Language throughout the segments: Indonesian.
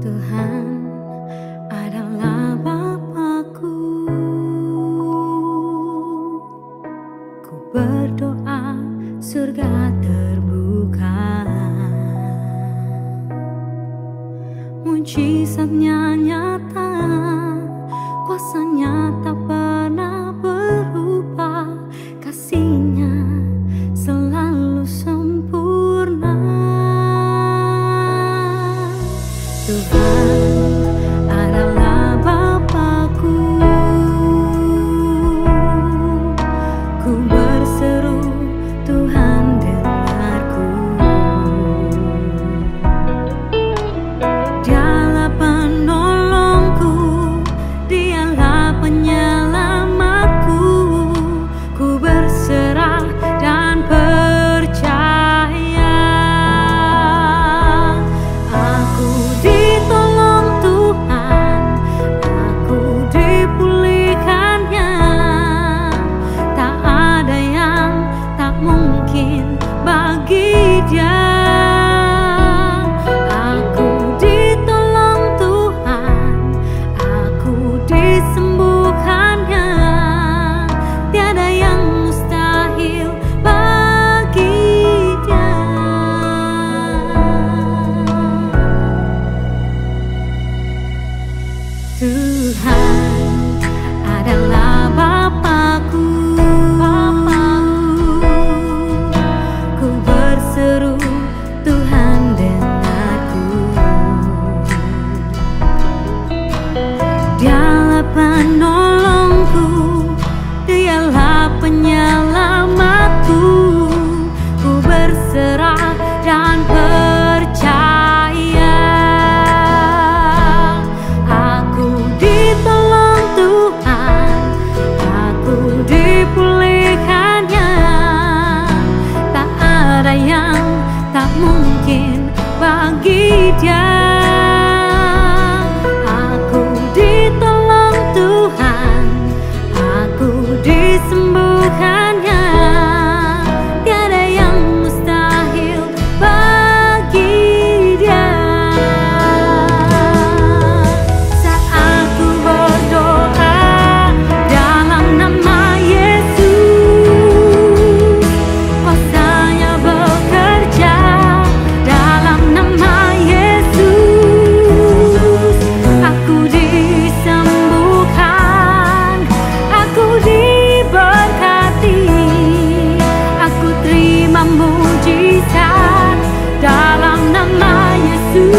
Tuhan adalah Bapakku. Ku berdoa surga terbuka, mujizatnya nyata, kuasanya tak pernah berubah, kasihnya selalu sempurna. Tuhan adalah Bapakku. Ku berseru, Tuhan dengarku. Dialah penolongku, Dialah penyelamatku. Ku berserah dan percaya. Aku ditolong Tuhan, aku dipulihkannya. Tak ada yang tak mungkin bagi Dia. Aku ditolong Tuhan, aku disembuhkannya. Tiada yang mustahil bagi Dia. Tuhan adalah Bapakku. Ku berseru, Tuhan dengarku. Dialah penolongku, Dialah penyelamatku. Ku berserah dan percaya. Aku ditolong Tuhan, aku dipulihkannya. Tak ada yang tak mungkin bagi Dia. Aku ditolong Tuhan, aku disembuhkannya. Tiada yang mustahil bagi Dia. Saat aku berdoa dalam nama Yesus, kuasanya bekerja dalam nama Yesus. Aku disembuhkan, aku diberkati, aku terima mujizat dalam nama Yesus.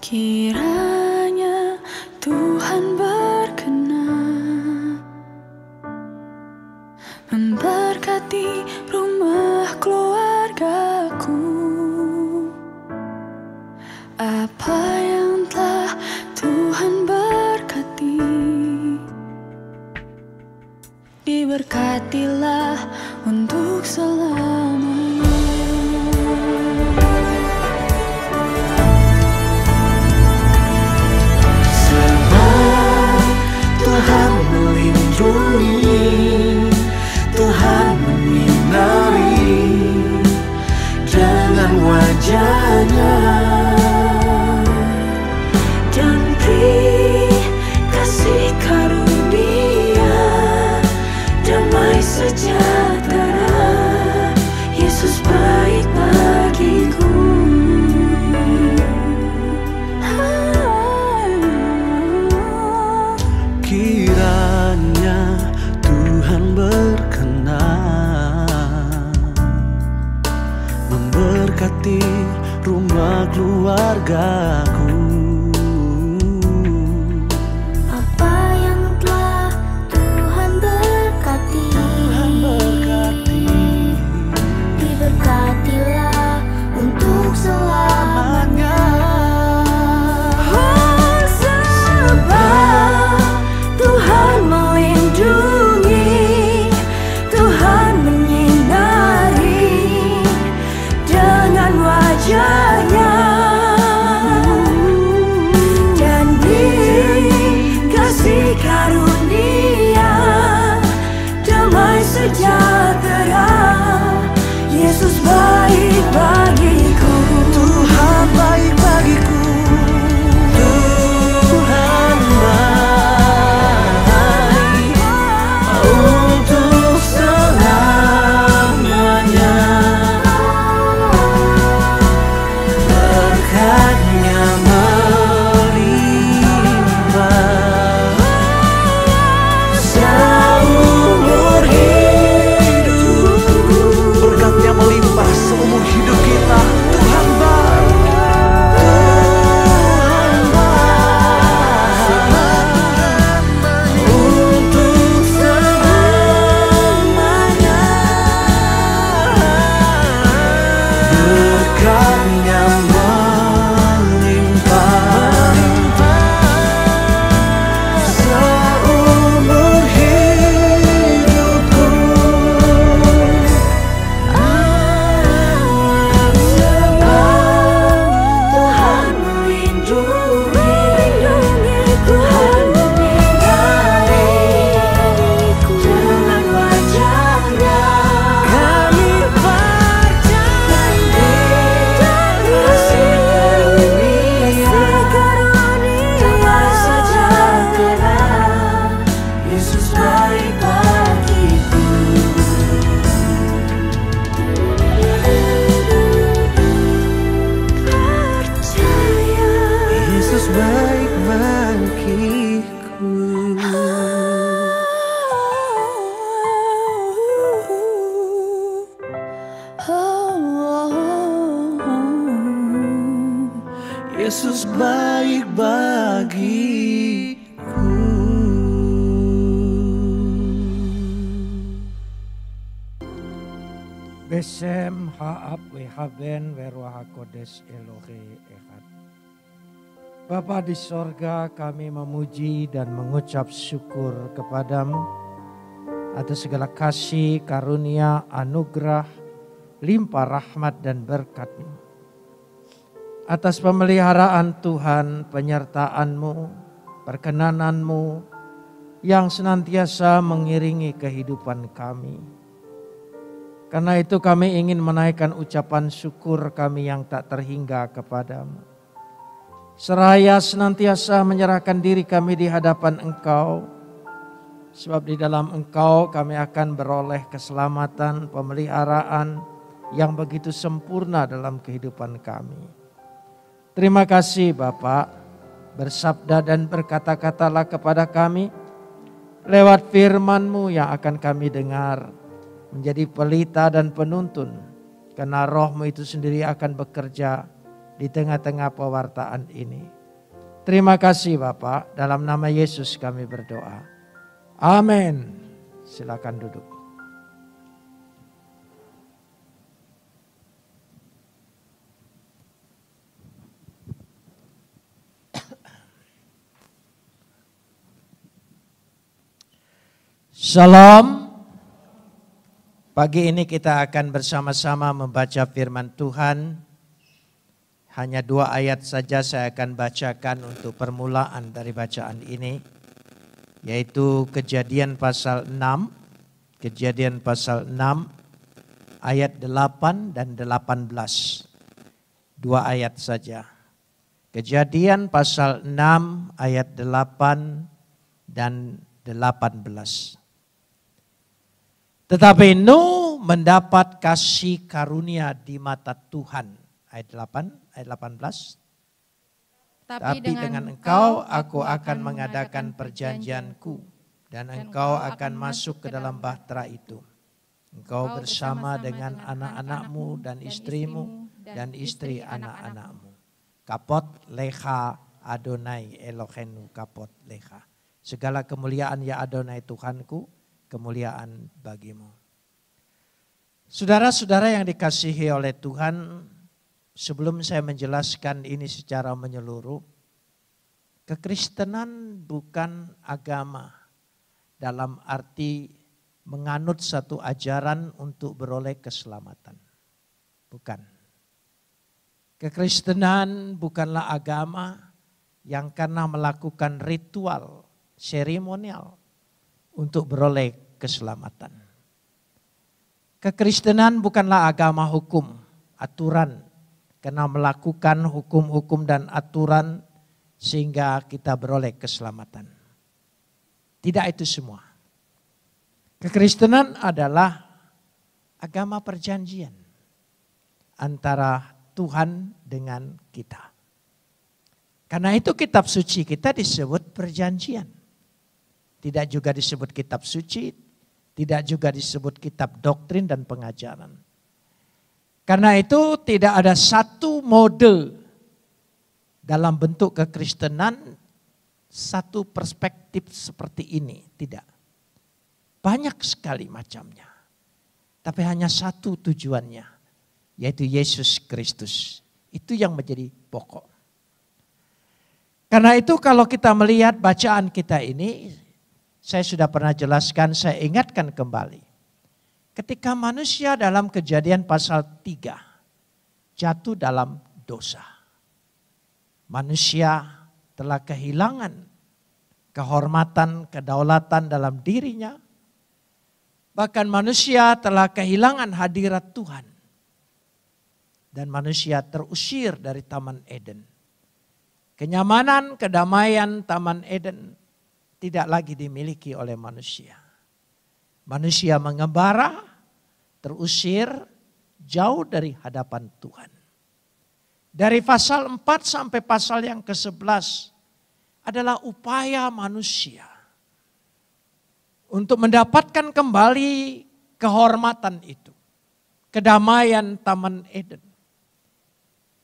Kiranya Tuhan berkenan memberkati rumah keluargaku. Apa yang telah Tuhan berkati, diberkatilah untuk selamanya. Tuhan melindungi, Tuhan menyinari dengan wajah-Nya, dan beri kasih karunia, damai sejahtera. Yesus baik bagiku. Kiranya Tuhan berkenan memberkati rumah keluargaku. Apa yang telah Tuhan berkati, diberkatilah untuk selamanya. Oh, sebab Tuhan melindungi, Tuhan menyinari dengan wajah-Nya, dan dikasih karunia. sejahtera. Yesus baik bagiku. Tuhan baik bagiku. Tuhan baik untuk selamanya. Berkatnya melimpah seumur hidupku. Berkatnya melimpah seumur hidup kita. Tuhan baik. Tuhan baik untuk selamanya. Berkatnya melimpah seumur hidupku. Tuhan melindungi, Tuhan menyinariku dengan wajah-Nya. Kami percaya Kasih karunia damai sejahtera. Yesus baik bagiku. Percaya Yesus baik bagiku. Yesus baik bagiku. Besem ha'ab wehaben weruah kodes Elohe echad. Bapa di sorga, kami memuji dan mengucap syukur kepadamu atas segala kasih, karunia, anugerah, limpah rahmat dan berkat-Mu. Atas pemeliharaan Tuhan, penyertaan-Mu, perkenanan-Mu yang senantiasa mengiringi kehidupan kami. Karena itu kami ingin menaikkan ucapan syukur kami yang tak terhingga kepadamu. Seraya senantiasa menyerahkan diri kami di hadapan Engkau. Sebab di dalam Engkau kami akan beroleh keselamatan, pemeliharaan yang begitu sempurna dalam kehidupan kami. Terima kasih Bapak, bersabda dan berkata-katalah kepada kami lewat firman-Mu yang akan kami dengar. Menjadi pelita dan penuntun, karena Roh-Mu itu sendiri akan bekerja di tengah-tengah pewartaan ini. Terima kasih Bapak, dalam nama Yesus kami berdoa. Amin. Silakan duduk. Shalom. Pagi ini kita akan bersama-sama membaca firman Tuhan. Hanya 2 ayat saja saya akan bacakan untuk permulaan dari bacaan ini. Yaitu Kejadian pasal 6. Kejadian pasal 6 ayat 8 dan 18. 2 ayat saja. Kejadian pasal 6 ayat 8 dan 18. Tetapi Nuh mendapat kasih karunia di mata Tuhan. Ayat 8, ayat 18. Tapi dengan engkau aku akan mengadakan perjanjianku. Dan engkau akan masuk ke dalam bahtera itu. Engkau bersama dengan anak-anakmu dan istrimu dan istri anak-anakmu. Kapot lecha Adonai Elohenu kapot lecha. Segala kemuliaan ya Adonai Tuhanku, kemuliaan bagimu. Saudara-saudara yang dikasihi oleh Tuhan, sebelum saya menjelaskan ini secara menyeluruh, kekristenan bukan agama dalam arti menganut satu ajaran untuk beroleh keselamatan. Bukan. Kekristenan bukanlah agama yang karena melakukan ritual, seremonial untuk beroleh keselamatan. Kekristenan bukanlah agama hukum, aturan. Karena melakukan hukum-hukum dan aturan sehingga kita beroleh keselamatan. Tidak itu semua. Kekristenan adalah agama perjanjian antara Tuhan dengan kita. Karena itu kitab suci kita disebut perjanjian. Tidak juga disebut kitab suci, tidak juga disebut kitab doktrin dan pengajaran. Karena itu tidak ada satu mode dalam bentuk kekristenan, satu perspektif seperti ini. Tidak. Banyak sekali macamnya. Tapi hanya satu tujuannya, yaitu Yesus Kristus. Itu yang menjadi pokok. Karena itu kalau kita melihat bacaan kita ini, saya sudah pernah jelaskan, saya ingatkan kembali. Ketika manusia dalam Kejadian pasal 3 jatuh dalam dosa. Manusia telah kehilangan kehormatan, kedaulatan dalam dirinya. Bahkan manusia telah kehilangan hadirat Tuhan. Dan manusia terusir dari Taman Eden. Kenyamanan, kedamaian Taman Eden tidak lagi dimiliki oleh manusia. Manusia mengembara, terusir jauh dari hadapan Tuhan. Dari pasal 4 sampai pasal yang ke-11 adalah upaya manusia untuk mendapatkan kembali kehormatan itu. Kedamaian Taman Eden.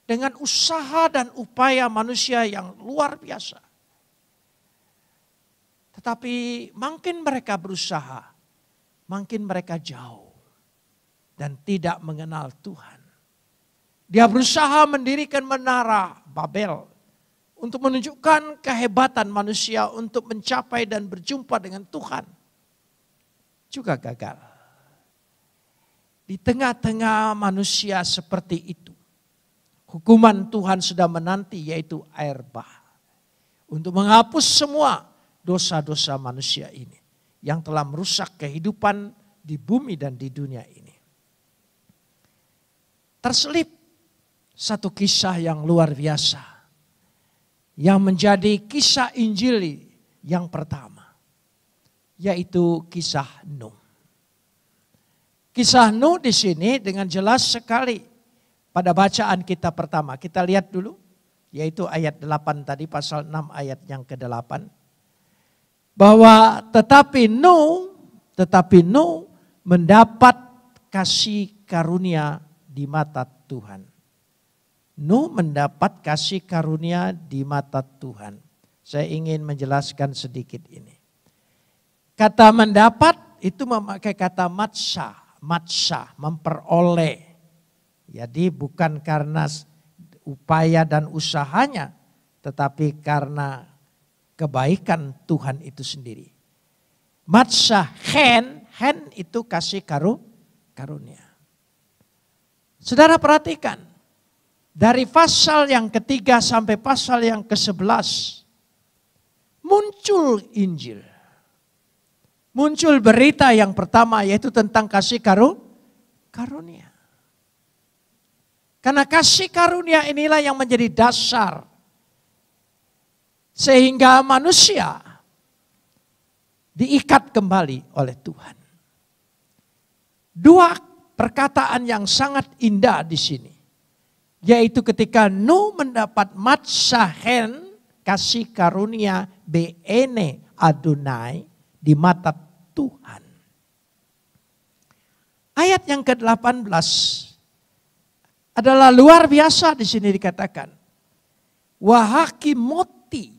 Dengan usaha dan upaya manusia yang luar biasa. Tetapi makin mereka berusaha, makin mereka jauh dan tidak mengenal Tuhan. Dia berusaha mendirikan menara Babel untuk menunjukkan kehebatan manusia untuk mencapai dan berjumpa dengan Tuhan. Juga gagal. Di tengah-tengah manusia seperti itu, hukuman Tuhan sudah menanti, yaitu air bah. Untuk menghapus semua dosa-dosa manusia ini yang telah merusak kehidupan di bumi dan di dunia ini. Terselip satu kisah yang luar biasa yang menjadi kisah Injil yang pertama, yaitu kisah Nuh. Kisah Nuh di sini dengan jelas sekali pada bacaan kita pertama. Kita lihat dulu, yaitu ayat 8 tadi, pasal 6 ayat yang ke-8. Bahwa tetapi Nuh mendapat kasih karunia di mata Tuhan. Nuh mendapat kasih karunia di mata Tuhan. Saya ingin menjelaskan sedikit ini. Kata mendapat itu memakai kata matsa, memperoleh. Jadi bukan karena upaya dan usahanya, tetapi karena kebaikan Tuhan itu sendiri. Matsa, hen itu kasih karunia. Saudara perhatikan, dari pasal yang ketiga sampai pasal yang ke-11, muncul Injil. Muncul berita yang pertama, yaitu tentang kasih karunia. Karena kasih karunia inilah yang menjadi dasar sehingga manusia diikat kembali oleh Tuhan. Dua perkataan yang sangat indah di sini, yaitu ketika Nuh mendapat matsahen, kasih karunia beene Adonai di mata Tuhan. Ayat yang ke-18 adalah luar biasa di sini dikatakan. Wahakimoti,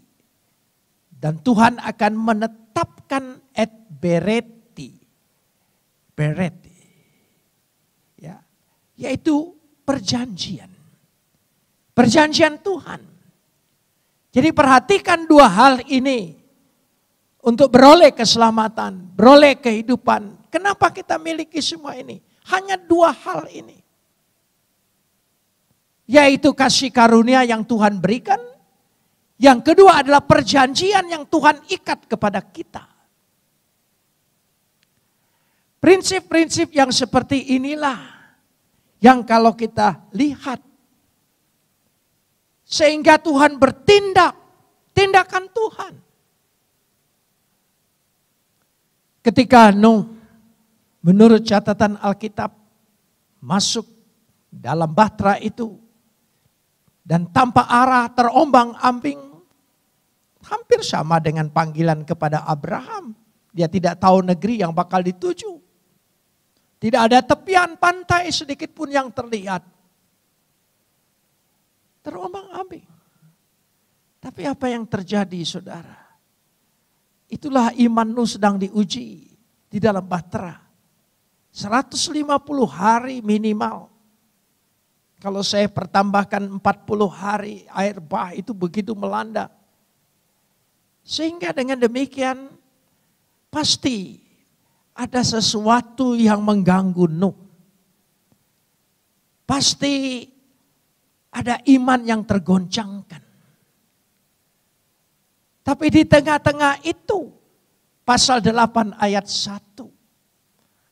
dan Tuhan akan menetapkan bereti. Ya, yaitu perjanjian. Perjanjian Tuhan. Jadi perhatikan dua hal ini untuk beroleh keselamatan, beroleh kehidupan. Kenapa kita miliki semua ini? Hanya dua hal ini. Yaitu kasih karunia yang Tuhan berikan. Yang kedua adalah perjanjian yang Tuhan ikat kepada kita. Prinsip-prinsip yang seperti inilah yang kalau kita lihat, sehingga Tuhan bertindak, tindakan Tuhan. Ketika Nuh, menurut catatan Alkitab, masuk dalam bahtera itu, dan tanpa arah terombang-ambing, hampir sama dengan panggilan kepada Abraham. Dia tidak tahu negeri yang bakal dituju. Tidak ada tepian pantai sedikit pun yang terlihat. Terombang-ambing. Tapi apa yang terjadi, saudara? Itulah iman Nuh sedang diuji di dalam bahtera. 150 hari minimal. Kalau saya pertambahkan 40 hari, air bah itu begitu melanda. Sehingga dengan demikian pasti ada sesuatu yang mengganggu Nuh. Pasti ada iman yang tergoncangkan. Tapi di tengah-tengah itu, pasal 8 ayat 1.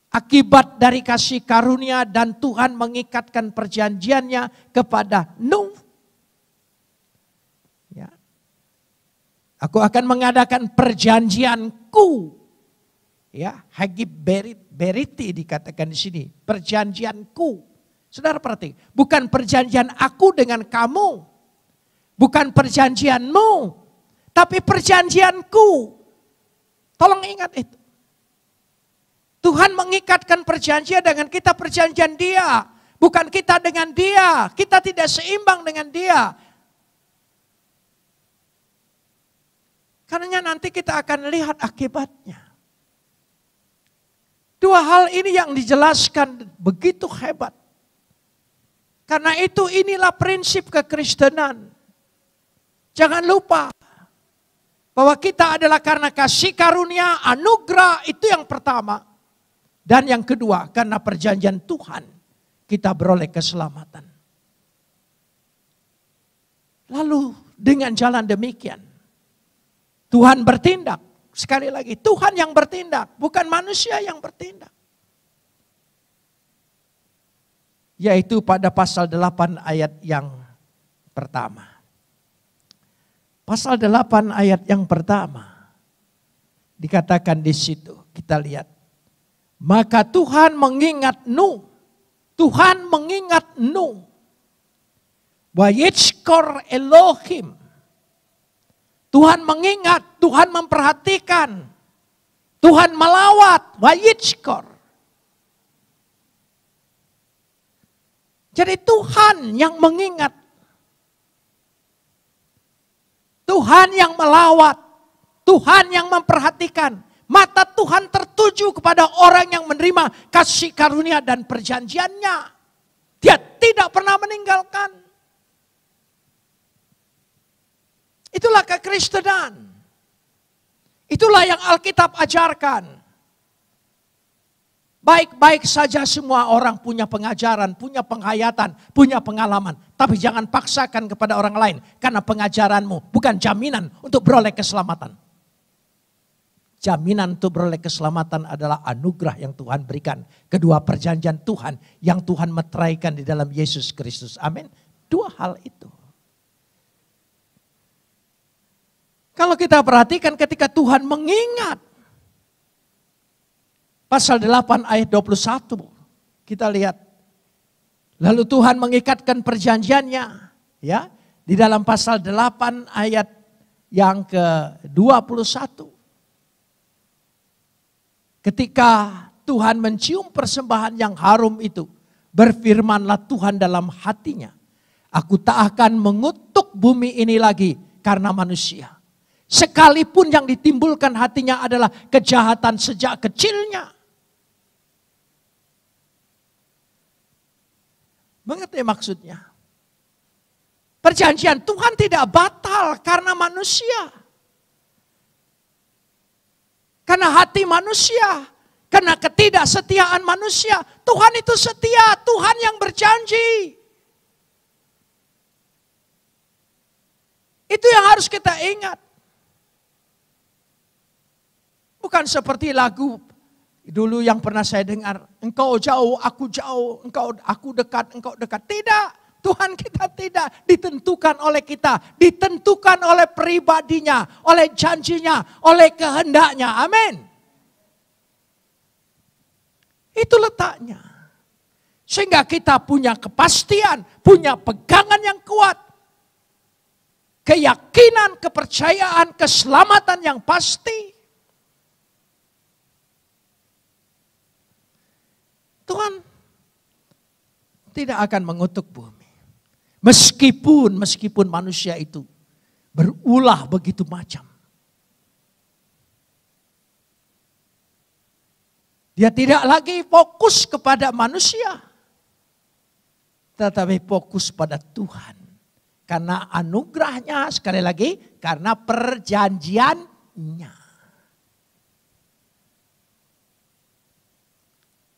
Akibat dari kasih karunia dan Tuhan mengikatkan perjanjiannya kepada Nuh. Ya. Aku akan mengadakan perjanjianku. Ya, hagib beriti dikatakan di sini, perjanjianku. Saudara perhati, bukan perjanjian aku dengan kamu, bukan perjanjianmu, tapi perjanjianku. Tolong ingat itu. Tuhan mengikatkan perjanjian dengan kita, perjanjian Dia, bukan kita dengan Dia. Kita tidak seimbang dengan Dia. Karena nanti kita akan lihat akibatnya. Dua hal ini yang dijelaskan begitu hebat. Karena itu inilah prinsip kekristenan. Jangan lupa bahwa kita adalah karena kasih karunia, anugerah, itu yang pertama. Dan yang kedua, karena perjanjian Tuhan kita beroleh keselamatan. Lalu dengan jalan demikian, Tuhan bertindak. Sekali lagi, Tuhan yang bertindak, bukan manusia yang bertindak. Yaitu pada pasal 8 ayat yang pertama. Pasal 8 ayat yang pertama. Dikatakan di situ, kita lihat. Maka Tuhan mengingat Nuh. Tuhan mengingat Nuh. Wa yitzkor Elohim. Tuhan mengingat, Tuhan memperhatikan, Tuhan melawat, wa yitzkor. Jadi Tuhan yang mengingat, Tuhan yang melawat, Tuhan yang memperhatikan. Mata Tuhan tertuju kepada orang yang menerima kasih karunia dan perjanjiannya. Dia tidak pernah meninggalkan. Itulah kekristenan. Itulah yang Alkitab ajarkan. Baik-baik saja semua orang punya pengajaran, punya penghayatan, punya pengalaman. Tapi jangan paksakan kepada orang lain. Karena pengajaranmu bukan jaminan untuk beroleh keselamatan. Jaminan untuk beroleh keselamatan adalah anugerah yang Tuhan berikan. Kedua, perjanjian Tuhan yang Tuhan meteraikan di dalam Yesus Kristus. Amin. Dua hal itu. Kalau kita perhatikan ketika Tuhan mengingat. Pasal 8 ayat 21. Kita lihat. Lalu Tuhan mengikatkan perjanjiannya. Ya, di dalam pasal 8 ayat yang ke-21. Ketika Tuhan mencium persembahan yang harum itu. Berfirmanlah Tuhan dalam hatinya. Aku tak akan mengutuk bumi ini lagi karena manusia. Sekalipun yang ditimbulkan hatinya adalah kejahatan sejak kecilnya. Mengerti maksudnya? Perjanjian Tuhan tidak batal karena manusia. Karena hati manusia. Karena ketidaksetiaan manusia. Tuhan itu setia, Tuhan yang berjanji. Itu yang harus kita ingat. Bukan seperti lagu Dulu yang pernah saya dengar, engkau jauh, aku dekat, engkau dekat. Tidak, Tuhan kita tidak ditentukan oleh kita. Ditentukan oleh pribadinya, oleh janjinya, oleh kehendaknya. Amin. Itu letaknya. Sehingga kita punya kepastian, punya pegangan yang kuat. Keyakinan, kepercayaan, keselamatan yang pasti. Tuhan tidak akan mengutuk bumi. Meskipun manusia itu berulah begitu macam. Dia tidak lagi fokus kepada manusia. Tetapi fokus pada Tuhan. Karena anugerahnya, sekali lagi, karena perjanjiannya.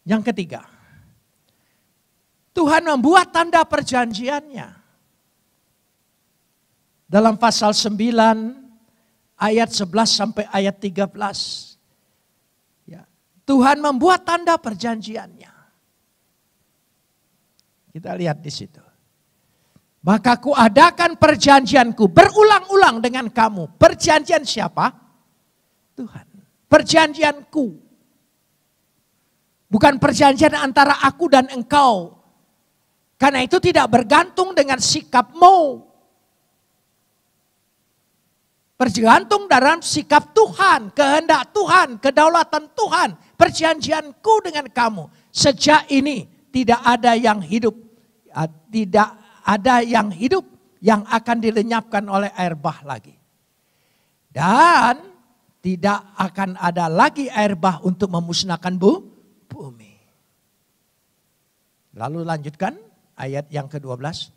Yang ketiga, Tuhan membuat tanda perjanjiannya. Dalam pasal 9 ayat 11 sampai ayat 13. Ya, Tuhan membuat tanda perjanjiannya. Kita lihat di situ. Maka kuadakan perjanjianku berulang-ulang dengan kamu. Perjanjian siapa? Tuhan. Perjanjianku. Bukan perjanjian antara aku dan engkau. Karena itu tidak bergantung dengan sikapmu. Bergantung dalam sikap Tuhan, kehendak Tuhan, kedaulatan Tuhan. Perjanjianku dengan kamu. Sejak ini tidak ada yang hidup. Tidak ada yang hidup yang akan dilenyapkan oleh air bah lagi. Dan tidak akan ada lagi air bah untuk memusnahkan bumi. Lalu lanjutkan ayat yang ke-12.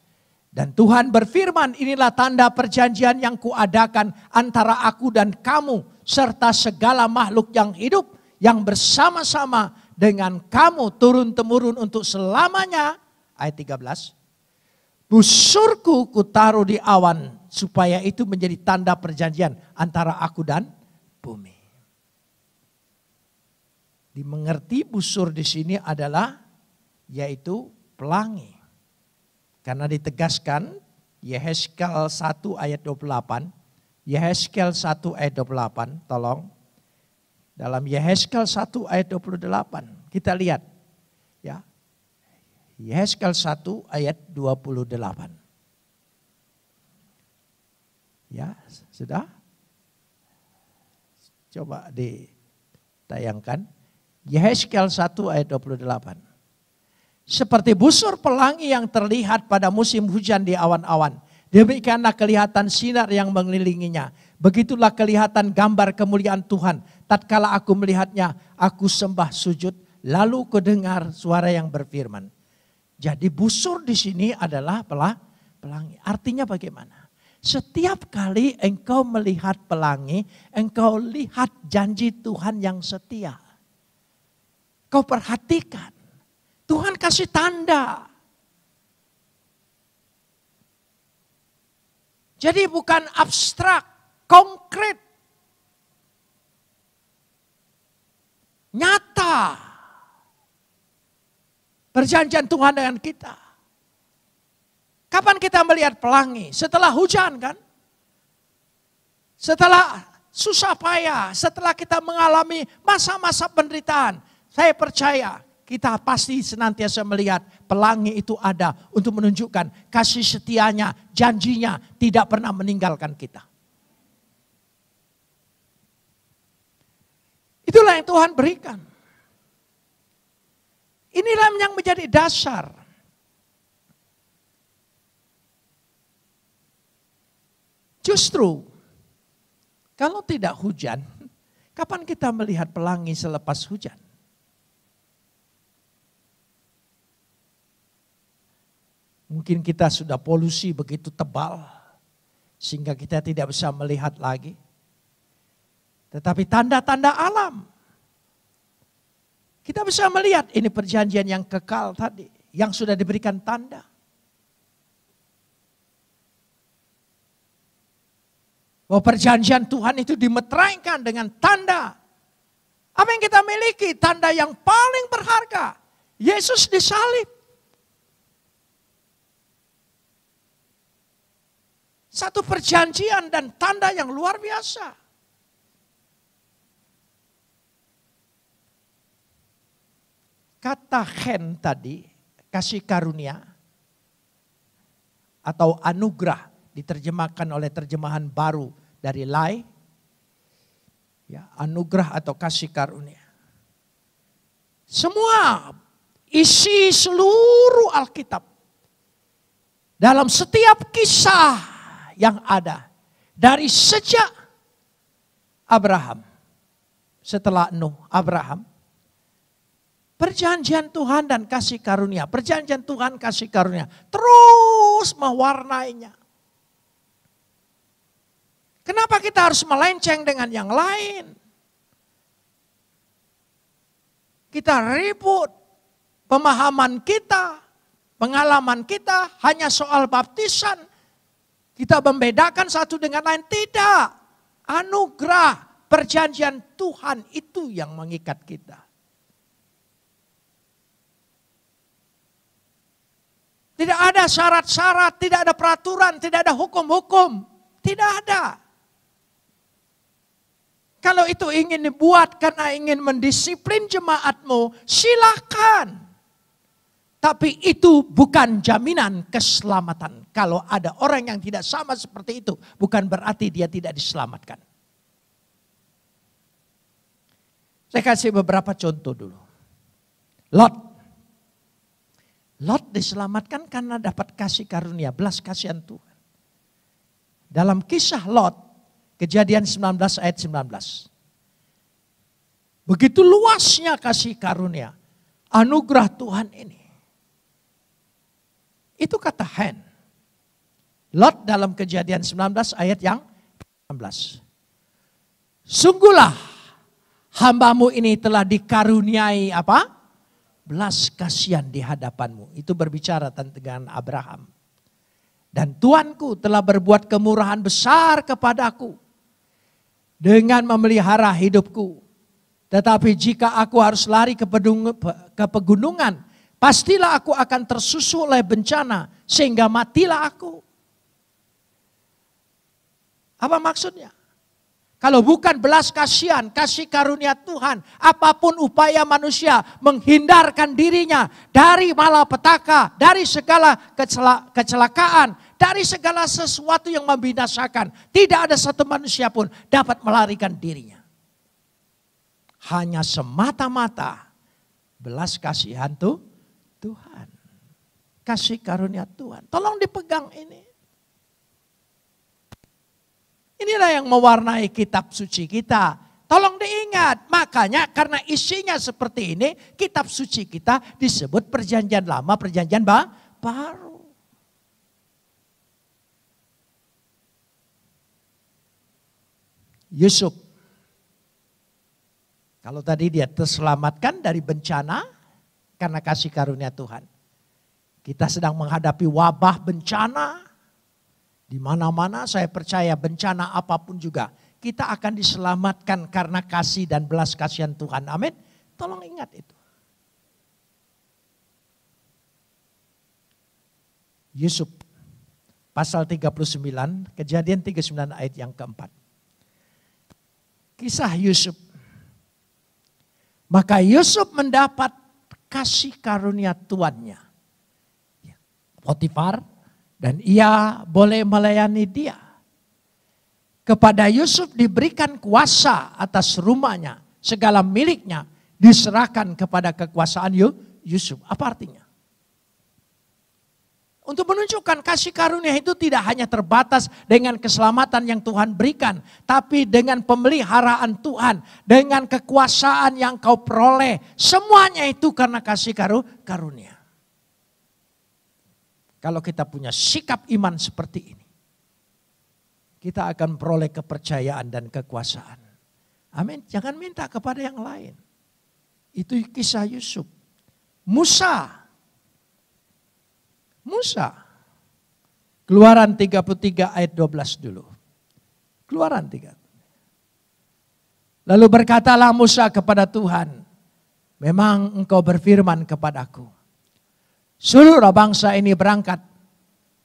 Dan Tuhan berfirman, inilah tanda perjanjian yang kuadakan antara aku dan kamu serta segala makhluk yang hidup yang bersama-sama dengan kamu turun-temurun untuk selamanya. Ayat 13. Busurku kutaruh di awan supaya itu menjadi tanda perjanjian antara aku dan bumi. Dimengerti busur di sini adalah yaitu pelangi. Karena ditegaskan Yehezkel 1 ayat 28. Yehezkel 1 ayat 28, tolong. Dalam Yehezkel 1 ayat 28, kita lihat. Ya. Yehezkel 1 ayat 28. Ya, sudah? Coba ditayangkan. Yehezkel 1 ayat 28. Seperti busur pelangi yang terlihat pada musim hujan di awan-awan. Demikianlah kelihatan sinar yang mengelilinginya. Begitulah kelihatan gambar kemuliaan Tuhan. Tatkala aku melihatnya, aku sembah sujud. Lalu kudengar suara yang berfirman. Jadi busur di sini adalah pelangi. Artinya bagaimana? Setiap kali engkau melihat pelangi, engkau lihat janji Tuhan yang setia. Kau perhatikan. Tuhan kasih tanda. Jadi bukan abstrak, konkret. Nyata. Perjanjian Tuhan dengan kita. Kapan kita melihat pelangi? Setelah hujan kan? Setelah susah payah, setelah kita mengalami masa-masa penderitaan. Saya percaya kita pasti senantiasa melihat pelangi itu ada untuk menunjukkan kasih setianya, janjinya tidak pernah meninggalkan kita. Itulah yang Tuhan berikan. Inilah yang menjadi dasar. Justru, kalau tidak hujan, kapan kita melihat pelangi selepas hujan? Mungkin kita sudah polusi begitu tebal, sehingga kita tidak bisa melihat lagi. Tetapi tanda-tanda alam, kita bisa melihat ini perjanjian yang kekal tadi, yang sudah diberikan tanda. Bahwa perjanjian Tuhan itu dimeteraikan dengan tanda. Apa paling kita miliki, tanda yang paling berharga. Yesus disalib. Satu perjanjian dan tanda yang luar biasa. Kata chen tadi, kasih karunia atau anugerah, diterjemahkan oleh terjemahan baru dari Lai. Ya, anugerah atau kasih karunia. Semua isi seluruh Alkitab. Dalam setiap kisah yang ada. Dari sejak Abraham. Setelah Nuh, Abraham. Perjanjian Tuhan dan kasih karunia. Perjanjian Tuhan kasih karunia. Terus mewarnainya. Kenapa kita harus melenceng dengan yang lain? Kita ribut. Pemahaman kita, pengalaman kita hanya soal baptisan. Kita membedakan satu dengan lain. Tidak. Anugerah perjanjian Tuhan itu yang mengikat kita. Tidak ada syarat-syarat, tidak ada peraturan, tidak ada hukum-hukum. Tidak ada. Kalau itu ingin dibuat karena ingin mendisiplin jemaatmu, silakan. Tapi itu bukan jaminan keselamatan. Kalau ada orang yang tidak sama seperti itu, bukan berarti dia tidak diselamatkan. Saya kasih beberapa contoh dulu. Lot. Lot diselamatkan karena dapat kasih karunia, belas kasihan Tuhan. Dalam kisah Lot, Kejadian 19 ayat 19. Begitu luasnya kasih karunia, anugerah Tuhan ini. Itu kata Hen. Lot dalam Kejadian 19 ayat yang 16. Sungguhlah hambamu ini telah dikaruniai apa? Belas kasihan di hadapanmu. Itu berbicara tentang Abraham. Dan Tuanku telah berbuat kemurahan besar kepadaku. Dengan memelihara hidupku. Tetapi jika aku harus lari ke pegunungan, pastilah aku akan tersusul oleh bencana sehingga matilah aku. Apa maksudnya? Kalau bukan belas kasihan, kasih karunia Tuhan, apapun upaya manusia menghindarkan dirinya dari malapetaka, dari segala kecelakaan, dari segala sesuatu yang membinasakan, tidak ada satu manusia pun dapat melarikan dirinya. Hanya semata-mata belas kasihan Tuhan. Kasih karunia Tuhan. Tolong dipegang ini. Inilah yang mewarnai kitab suci kita. Tolong diingat. Makanya karena isinya seperti ini, kitab suci kita disebut perjanjian lama, perjanjian baru. Yusuf. Kalau tadi dia terselamatkan dari bencana karena kasih karunia Tuhan. Kita sedang menghadapi wabah bencana. Di mana-mana saya percaya bencana apapun juga. Kita akan diselamatkan karena kasih dan belas kasihan Tuhan. Amin. Tolong ingat itu. Yusuf. Pasal 39. Kejadian 39 ayat yang keempat. Kisah Yusuf. Maka Yusuf mendapat kasih karunia tuannya. Potifar. Dan ia boleh melayani dia. Kepada Yusuf diberikan kuasa atas rumahnya. Segala miliknya diserahkan kepada kekuasaan Yusuf. Apa artinya? Untuk menunjukkan kasih karunia itu tidak hanya terbatas dengan keselamatan yang Tuhan berikan. Tapi dengan pemeliharaan Tuhan. Dengan kekuasaan yang kau peroleh. Semuanya itu karena kasih karunia. Kalau kita punya sikap iman seperti ini. Kita akan peroleh kepercayaan dan kekuasaan. Amin. Jangan minta kepada yang lain. Itu kisah Yusuf. Musa. Keluaran 33 ayat 12 dulu. Keluaran 3. Lalu berkatalah Musa kepada Tuhan, memang engkau berfirman kepadaku, seluruh bangsa ini berangkat,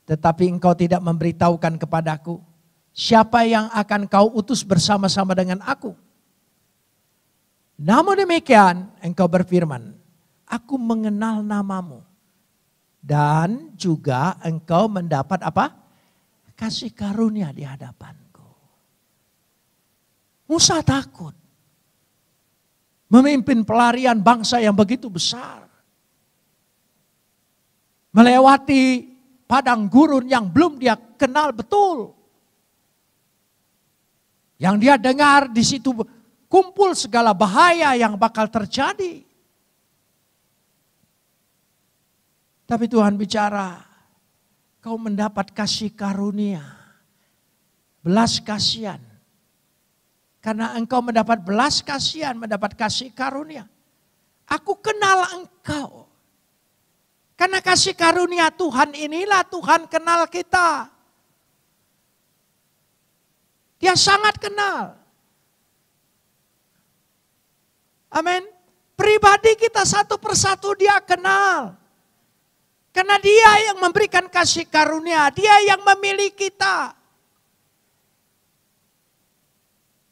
tetapi engkau tidak memberitahukan kepadaku, siapa yang akan kau utus bersama-sama dengan aku. Namun demikian engkau berfirman, aku mengenal namamu. Dan juga engkau mendapat apa? Kasih karunia di hadapanku. Musa takut. Memimpin pelarian bangsa yang begitu besar. Melewati padang gurun yang belum dia kenal betul. Yang dia dengar di situ kumpul segala bahaya yang bakal terjadi. Tapi Tuhan bicara, kau mendapat kasih karunia, belas kasihan. Karena engkau mendapat belas kasihan, mendapat kasih karunia. Aku kenal engkau. Karena kasih karunia Tuhan inilah Tuhan kenal kita. Dia sangat kenal. Amin. Pribadi kita satu persatu dia kenal. Karena dia yang memberikan kasih karunia, dia yang memilih kita.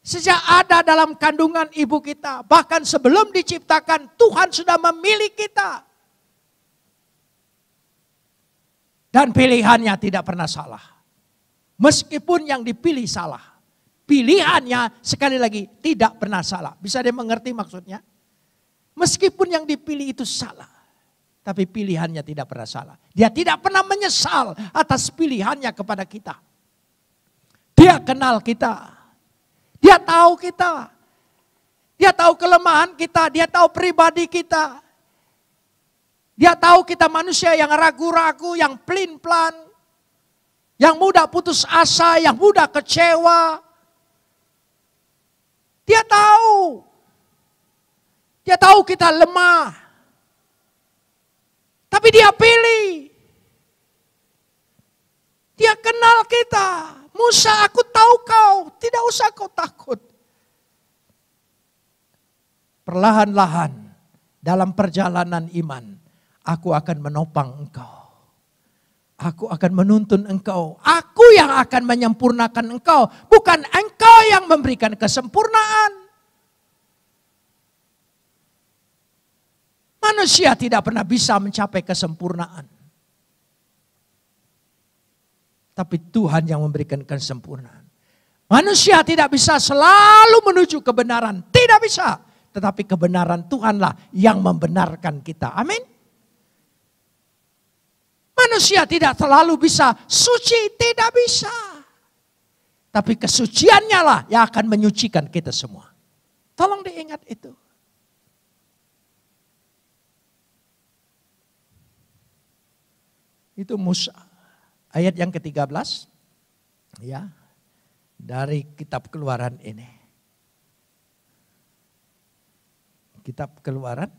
Sejak ada dalam kandungan ibu kita, bahkan sebelum diciptakan, Tuhan sudah memilih kita. Dan pilihannya tidak pernah salah. Meskipun yang dipilih salah. Pilihannya sekali lagi tidak pernah salah. Bisa dia mengerti maksudnya? Meskipun yang dipilih itu salah. Tapi pilihannya tidak pernah salah. Dia tidak pernah menyesal atas pilihannya kepada kita. Dia kenal kita. Dia tahu kita. Dia tahu kelemahan kita. Dia tahu pribadi kita. Dia tahu kita manusia yang ragu-ragu, yang pelin-pelan. Yang mudah putus asa, yang mudah kecewa. Dia tahu. Dia tahu kita lemah. Tapi dia pilih. Dia kenal kita. Musa, aku tahu kau. Tidak usah kau takut. Perlahan-lahan dalam perjalanan iman, aku akan menopang engkau. Aku akan menuntun engkau. Aku yang akan menyempurnakan engkau. Bukan engkau yang memberikan kesempurnaan. Manusia tidak pernah bisa mencapai kesempurnaan. Tapi Tuhan yang memberikan kesempurnaan. Manusia tidak bisa selalu menuju kebenaran. Tidak bisa. Tetapi kebenaran Tuhanlah yang membenarkan kita. Amin. Manusia tidak selalu bisa suci. Tidak bisa. Tapi kesuciannya lah yang akan menyucikan kita semua. Tolong diingat itu. Itu Musa. Ayat yang ke-13. Ya. Dari kitab Keluaran ini. Kitab Keluaran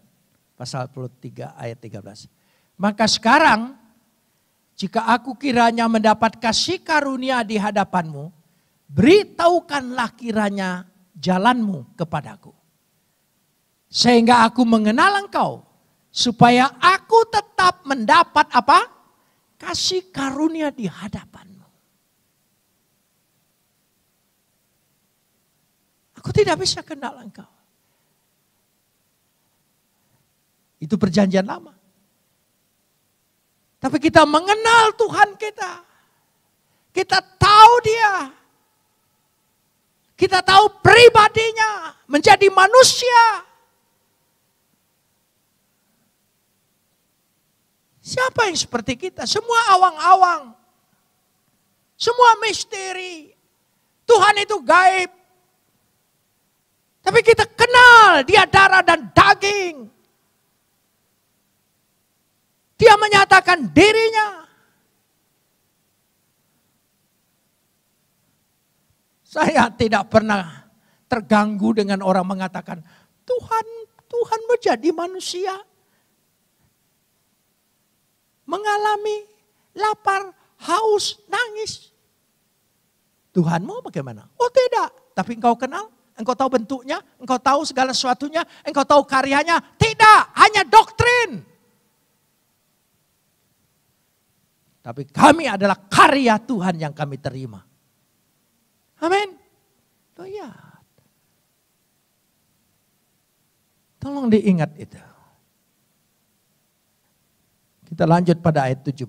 pasal 23 ayat 13. Maka sekarang jika aku kiranya mendapat kasih karunia di hadapanmu, beritahukanlah kiranya jalanmu kepadaku. Sehingga aku mengenal engkau, supaya aku tetap mendapat apa? Kasih karunia di hadapanmu. Aku tidak bisa kenal engkau. Itu perjanjian lama. Tapi kita mengenal Tuhan kita. Kita tahu dia. Kita tahu pribadinya. Menjadi manusia. Siapa yang seperti kita? Semua awang-awang. Semua misteri. Tuhan itu gaib. Tapi kita kenal dia darah dan daging. Dia menyatakan dirinya. Saya tidak pernah terganggu dengan orang mengatakan, Tuhan menjadi manusia. Mengalami lapar, haus, nangis. Tuhanmu bagaimana? Oh tidak, tapi engkau kenal? engkau tahu bentuknya, engkau tahu segala sesuatunya, engkau tahu karyanya. Tidak, hanya doktrin. Tapi kami adalah karya Tuhan yang kami terima. Amin. Lihat. Tolong diingat itu. Kita lanjut pada ayat 17.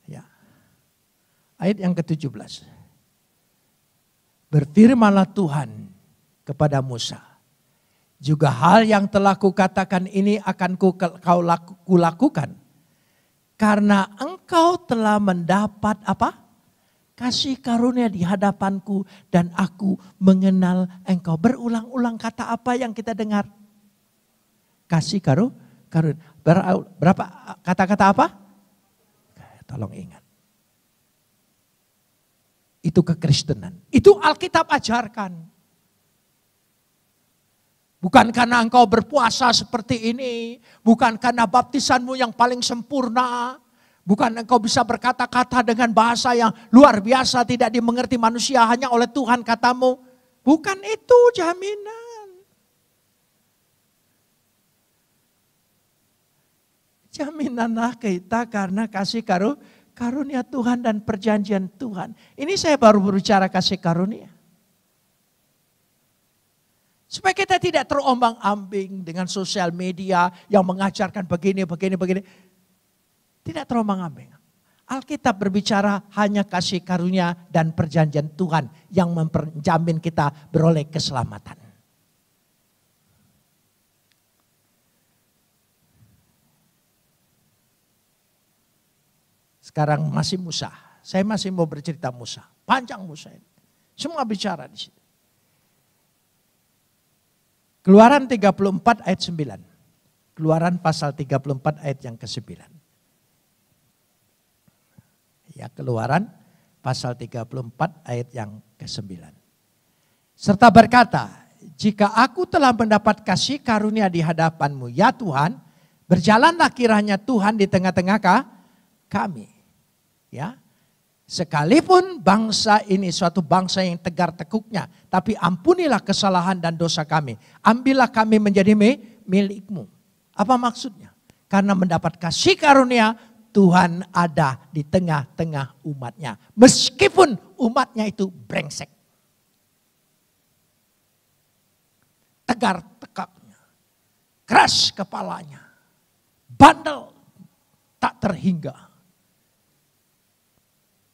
Ya. Ayat yang ke-17. Berfirmanlah Tuhan kepada Musa. Juga hal yang telah kukatakan ini akan kulakukan. Karena engkau telah mendapat apa? Kasih karunia di hadapanku dan aku mengenal engkau. Berulang-ulang kata apa yang kita dengar? Kasih karunia. Berapa kata-kata apa? Tolong ingat. Itu kekristenan. Itu Alkitab ajarkan. Bukan karena engkau berpuasa seperti ini. Bukan karena baptisanmu yang paling sempurna. Bukan engkau bisa berkata-kata dengan bahasa yang luar biasa. Tidak dimengerti manusia hanya oleh Tuhan katamu. Bukan itu jaminan. Jaminanlah kita karena kasih karunia Tuhan dan perjanjian Tuhan. Ini saya baru berbicara kasih karunia. Supaya kita tidak terombang-ambing dengan sosial media yang mengajarkan begini. Tidak terombang-ambing. Alkitab berbicara hanya kasih karunia dan perjanjian Tuhan yang menjamin kita beroleh keselamatan. Sekarang masih Musa. Saya masih mau bercerita Musa. Panjang Musa ini. Semua bicara di situ. Keluaran 34 ayat 9. Keluaran pasal 34 ayat yang ke-9. Ya, Keluaran pasal 34 ayat yang ke-9. Serta berkata, jika aku telah mendapat kasih karunia di hadapanmu, ya Tuhan, berjalanlah kiranya Tuhan di tengah-tengah kami. Ya, sekalipun bangsa ini suatu bangsa yang tegar tekuknya, tapi ampunilah kesalahan dan dosa kami. Ambillah kami menjadi milikmu. Apa maksudnya? Karena mendapat kasih karunia, Tuhan ada di tengah-tengah umatnya. Meskipun umatnya itu brengsek. Tegar tekaknya. Keras kepalanya. Bandel. Tak terhingga.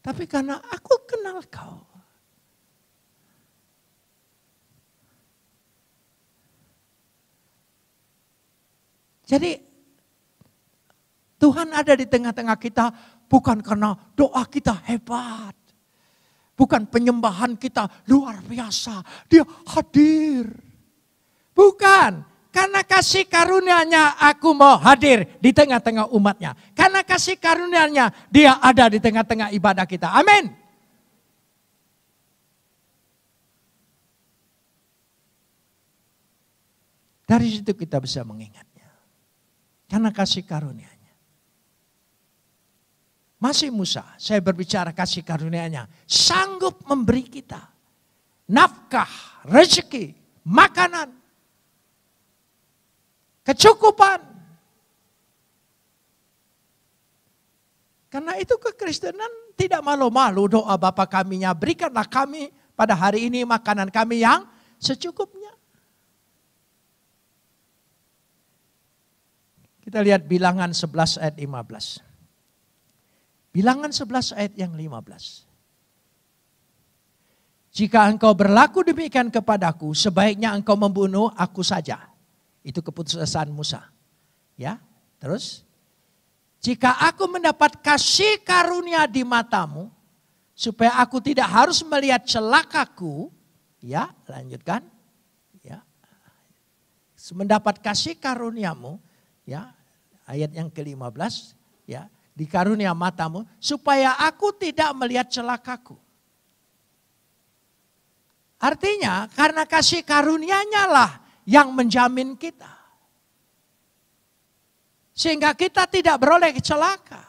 Tapi karena aku kenal kau. Jadi Tuhan ada di tengah-tengah kita bukan karena doa kita hebat. Bukan penyembahan kita luar biasa. Dia hadir. Bukan. Karena kasih karunia-Nya aku mau hadir di tengah-tengah umatnya. Karena kasih karunia-Nya dia ada di tengah-tengah ibadah kita. Amin. Dari situ kita bisa mengingatnya. Karena kasih karunia-Nya. Masih Musa, saya berbicara kasih karunia-Nya. Sanggup memberi kita nafkah, rezeki, makanan. Kecukupan. Karena itu kekristenan tidak malu-malu doa Bapa kami-nya. Berikanlah kami pada hari ini makanan kami yang secukupnya. Kita lihat Bilangan 11 ayat 15. Bilangan 11 ayat yang 15. Jika engkau berlaku demikian kepadaku, sebaiknya engkau membunuh aku saja. Itu keputusan Musa. Ya, terus. Jika aku mendapat kasih karunia di matamu, supaya aku tidak harus melihat celakaku, ya, lanjutkan. Ya. Mendapat kasih karuniamu, ya, ayat yang ke-15, ya, di karunia matamu, supaya aku tidak melihat celakaku. Artinya, karena kasih karunia-Nya lah yang menjamin kita. Sehingga kita tidak beroleh celaka.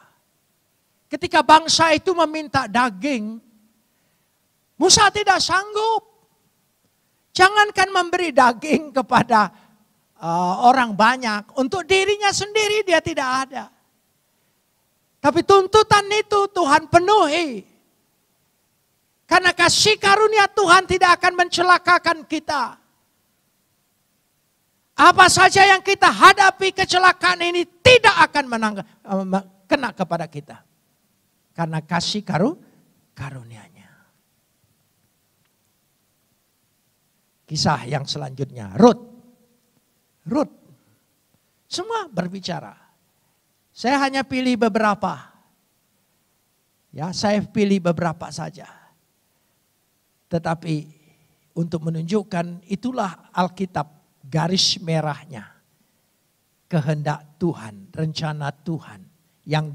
Ketika bangsa itu meminta daging, Musa tidak sanggup. Jangankan memberi daging kepada orang banyak, untuk dirinya sendiri dia tidak ada. Tapi tuntutan itu Tuhan penuhi. Karena kasih karunia Tuhan tidak akan mencelakakan kita. Apa saja yang kita hadapi, kecelakaan ini tidak akan kena kepada kita. Karena kasih karunia-Nya. Kisah yang selanjutnya, Rut. Semua berbicara. Saya hanya pilih beberapa. Ya, saya pilih beberapa saja. Tetapi untuk menunjukkan itulah Alkitab garis merahnya. Kehendak Tuhan, rencana Tuhan yang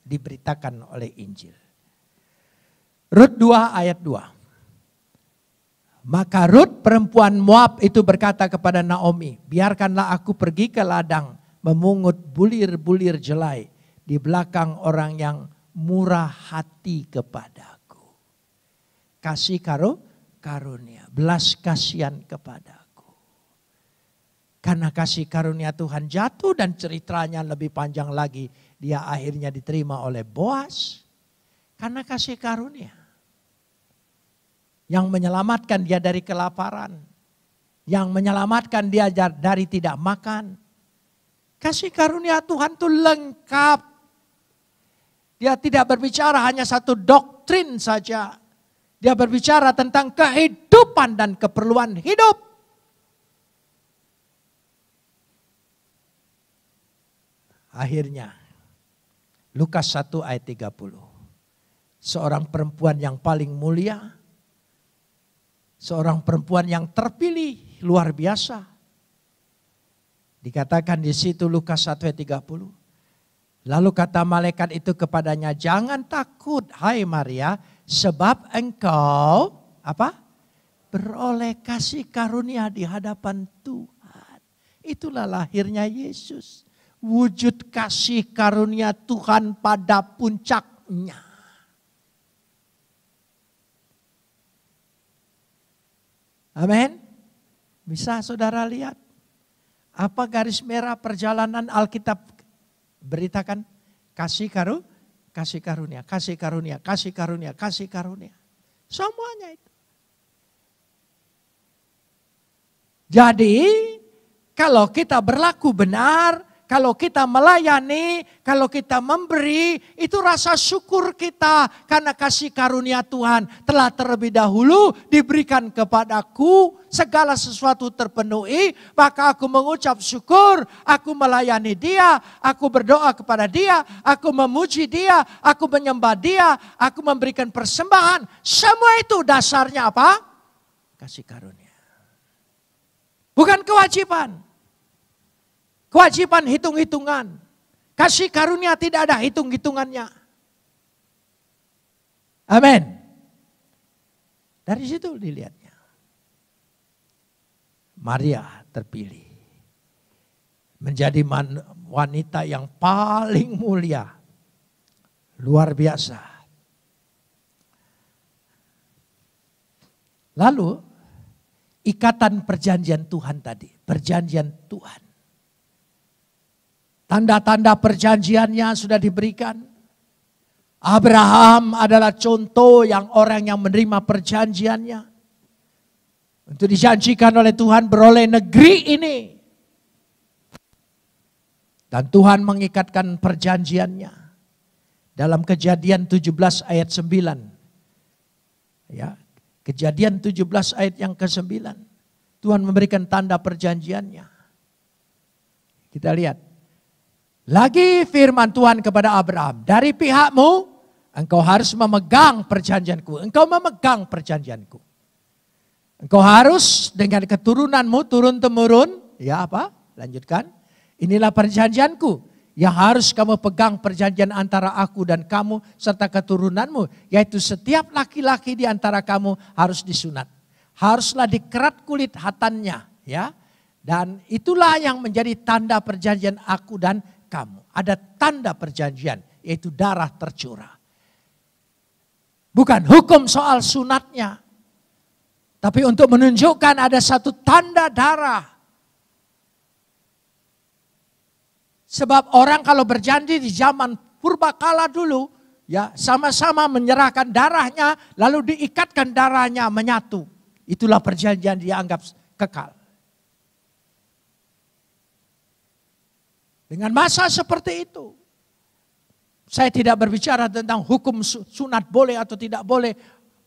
diberitakan oleh Injil. Rut 2 ayat 2. Maka Rut perempuan Moab itu berkata kepada Naomi, biarkanlah aku pergi ke ladang memungut bulir-bulir jelai di belakang orang yang murah hati kepadaku. Kasih karunia, belas kasihan kepadaku. Karena kasih karunia Tuhan jatuh dan ceritanya lebih panjang lagi. Dia akhirnya diterima oleh Boas. Karena kasih karunia. Yang menyelamatkan dia dari kelaparan. Yang menyelamatkan dia dari tidak makan. Kasih karunia Tuhan itu lengkap. Dia tidak berbicara hanya satu doktrin saja. Dia berbicara tentang kehidupan dan keperluan hidup. Akhirnya, Lukas 1 ayat 30. Seorang perempuan yang paling mulia. Seorang perempuan yang terpilih, luar biasa. Dikatakan di situ Lukas 1 ayat 30. Lalu kata malaikat itu kepadanya, jangan takut hai Maria, sebab engkau beroleh kasih karunia di hadapan Tuhan. Itulah lahirnya Yesus. Wujud kasih karunia Tuhan pada puncaknya. Amin. Bisa saudara lihat apa garis merah perjalanan Alkitab beritakan? Kasih karunia, kasih karunia, kasih karunia, kasih karunia. Semuanya itu. Jadi kalau kita berlaku benar, kalau kita melayani, kalau kita memberi, itu rasa syukur kita. Karena kasih karunia Tuhan telah terlebih dahulu diberikan kepadaku. Segala sesuatu terpenuhi, maka aku mengucap syukur. Aku melayani dia, aku berdoa kepada dia, aku memuji dia, aku menyembah dia, aku memberikan persembahan. Semua itu dasarnya apa? Kasih karunia. Bukan kewajiban. Kewajiban hitung-hitungan. Kasih karunia tidak ada hitung-hitungannya. Amin. Dari situ dilihatnya. Maria terpilih. Menjadi wanita yang paling mulia. Luar biasa. Lalu ikatan perjanjian Tuhan tadi. Perjanjian Tuhan. Tanda-tanda perjanjiannya sudah diberikan. Abraham adalah contoh yang orang yang menerima perjanjiannya. Untuk dijanjikan oleh Tuhan beroleh negeri ini. Dan Tuhan mengikatkan perjanjiannya. Dalam Kejadian 17 ayat 9. Ya, Kejadian 17 ayat yang ke-9. Tuhan memberikan tanda perjanjiannya. Kita lihat. Lagi firman Tuhan kepada Abraham, dari pihakmu engkau harus memegang perjanjianku. Engkau memegang perjanjianku. Engkau harus dengan keturunanmu turun-temurun, ya apa? Lanjutkan. Inilah perjanjianku yang harus kamu pegang, perjanjian antara aku dan kamu serta keturunanmu. Yaitu setiap laki-laki di antara kamu harus disunat. Haruslah dikerat kulit hatannya, ya. Dan itulah yang menjadi tanda perjanjian aku dan kamu. Ada tanda perjanjian, yaitu darah tercurah. Bukan hukum soal sunatnya. Tapi untuk menunjukkan ada satu tanda darah. Sebab orang kalau berjanji di zaman purbakala dulu, ya sama-sama menyerahkan darahnya, lalu diikatkan darahnya menyatu. Itulah perjanjian dianggap kekal. Dengan masa seperti itu, saya tidak berbicara tentang hukum sunat boleh atau tidak boleh,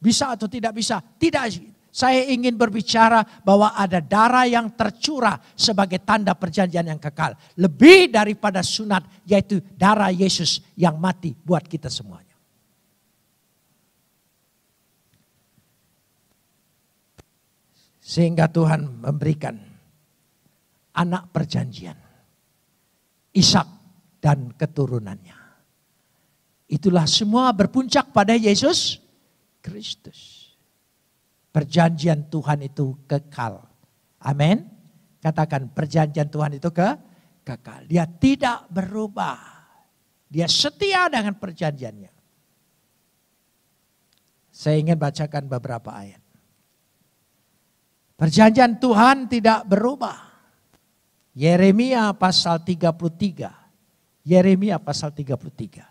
bisa atau tidak bisa. Tidak, saya ingin berbicara bahwa ada darah yang tercurah sebagai tanda perjanjian yang kekal. Lebih daripada sunat, yaitu darah Yesus yang mati buat kita semuanya. Sehingga Tuhan memberikan anak perjanjian, Ishak dan keturunannya. Itulah semua berpuncak pada Yesus Kristus. Perjanjian Tuhan itu kekal. Amin. Katakan perjanjian Tuhan itu kekal. Dia tidak berubah. Dia setia dengan perjanjiannya. Saya ingin bacakan beberapa ayat. Perjanjian Tuhan tidak berubah. Yeremia pasal 33. Yeremia pasal 33.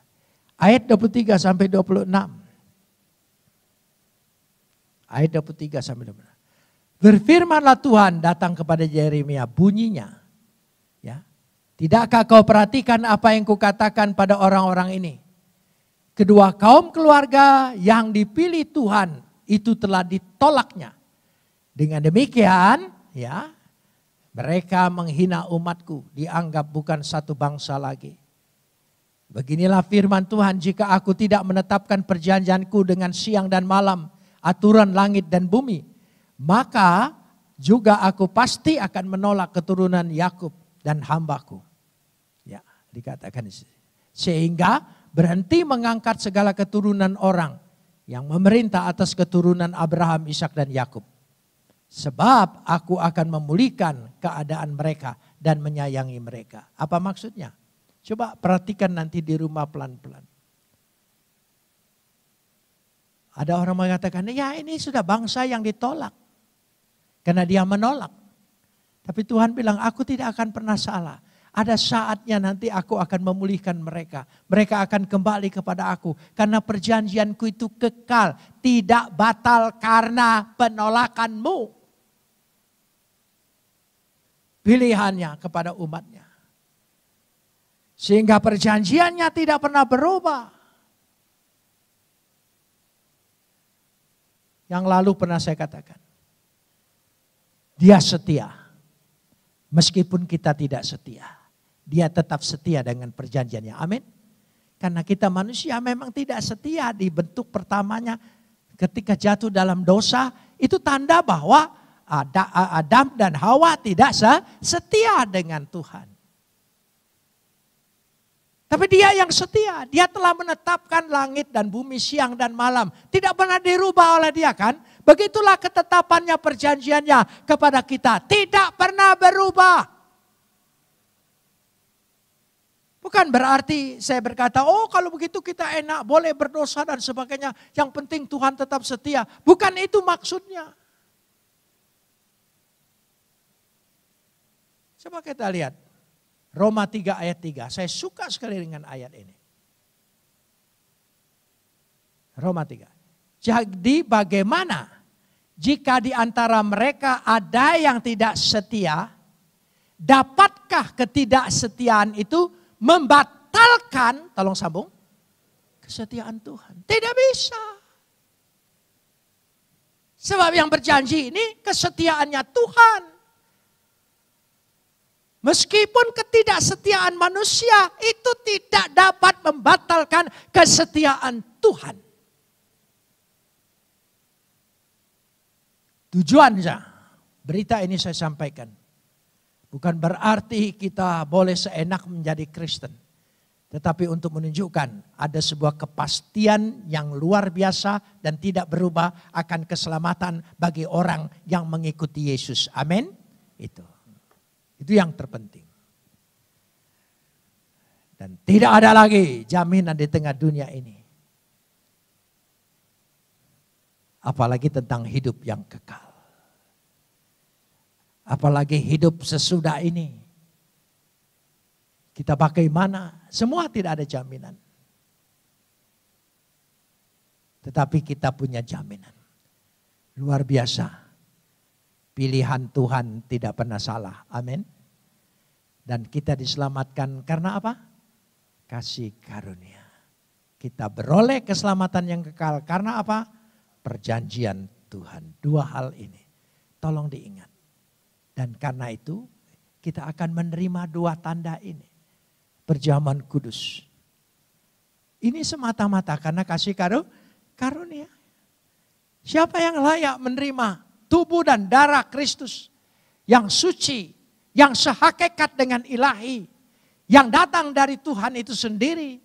Ayat 23 sampai 26. Ayat 23 sampai 26. Berfirmanlah Tuhan datang kepada Yeremia, bunyinya. Ya. Tidakkah kau perhatikan apa yang kukatakan pada orang-orang ini? Kedua kaum keluarga yang dipilih Tuhan itu telah ditolaknya. Dengan demikian, ya, mereka menghina umatku, dianggap bukan satu bangsa lagi. Beginilah firman Tuhan, jika aku tidak menetapkan perjanjianku dengan siang dan malam, aturan langit dan bumi, maka juga aku pasti akan menolak keturunan Yakub dan hambaku. Ya, dikatakan di sini. Sehingga berhenti mengangkat segala keturunan orang yang memerintah atas keturunan Abraham, Ishak dan Yakub. Sebab aku akan memulihkan keadaan mereka dan menyayangi mereka. Apa maksudnya? Coba perhatikan nanti di rumah pelan-pelan. Ada orang mengatakan, ya ini sudah bangsa yang ditolak. Karena dia menolak. Tapi Tuhan bilang, aku tidak akan pernah salah. Ada saatnya nanti aku akan memulihkan mereka. Mereka akan kembali kepada aku. Karena perjanjianku itu kekal. Tidak batal karena penolakanmu. Pilihannya kepada umatnya. Sehingga perjanjiannya tidak pernah berubah. Yang lalu pernah saya katakan. Dia setia. Meskipun kita tidak setia. Dia tetap setia dengan perjanjiannya. Amin. Karena kita manusia memang tidak setia di bentuk pertamanya. Ketika jatuh dalam dosa. Itu tanda bahwa Adam dan Hawa tidak setia dengan Tuhan. Tapi dia yang setia. Dia telah menetapkan langit dan bumi siang dan malam. Tidak pernah dirubah oleh dia kan. Begitulah ketetapannya perjanjiannya kepada kita. Tidak pernah berubah. Bukan berarti saya berkata, oh kalau begitu kita enak, boleh berdosa dan sebagainya. Yang penting Tuhan tetap setia. Bukan itu maksudnya. Coba kita lihat. Roma 3 ayat 3. Saya suka sekali dengan ayat ini. Roma 3. Jadi bagaimana jika di antara mereka ada yang tidak setia, dapatkah ketidaksetiaan itu membatalkan, tolong sambung, kesetiaan Tuhan? Tidak bisa. Sebab yang berjanji ini kesetiaannya Tuhan. Meskipun ketidaksetiaan manusia itu tidak dapat membatalkan kesetiaan Tuhan. Tujuannya, berita ini saya sampaikan. Bukan berarti kita boleh seenak menjadi Kristen. Tetapi untuk menunjukkan ada sebuah kepastian yang luar biasa dan tidak berubah akan keselamatan bagi orang yang mengikuti Yesus. Amin. Itu yang terpenting. Dan tidak ada lagi jaminan di tengah dunia ini. Apalagi tentang hidup yang kekal. Apalagi hidup sesudah ini. Kita bagaimana? Semua tidak ada jaminan. Tetapi kita punya jaminan. Luar biasa. Pilihan Tuhan tidak pernah salah. Amin. Dan kita diselamatkan karena apa? Kasih karunia. Kita beroleh keselamatan yang kekal karena apa? Perjanjian Tuhan. Dua hal ini. Tolong diingat. Dan karena itu kita akan menerima dua tanda ini. Perjamuan kudus. Ini semata-mata karena kasih karunia. Siapa yang layak menerima tubuh dan darah Kristus yang suci, yang sehakikat dengan ilahi, yang datang dari Tuhan itu sendiri.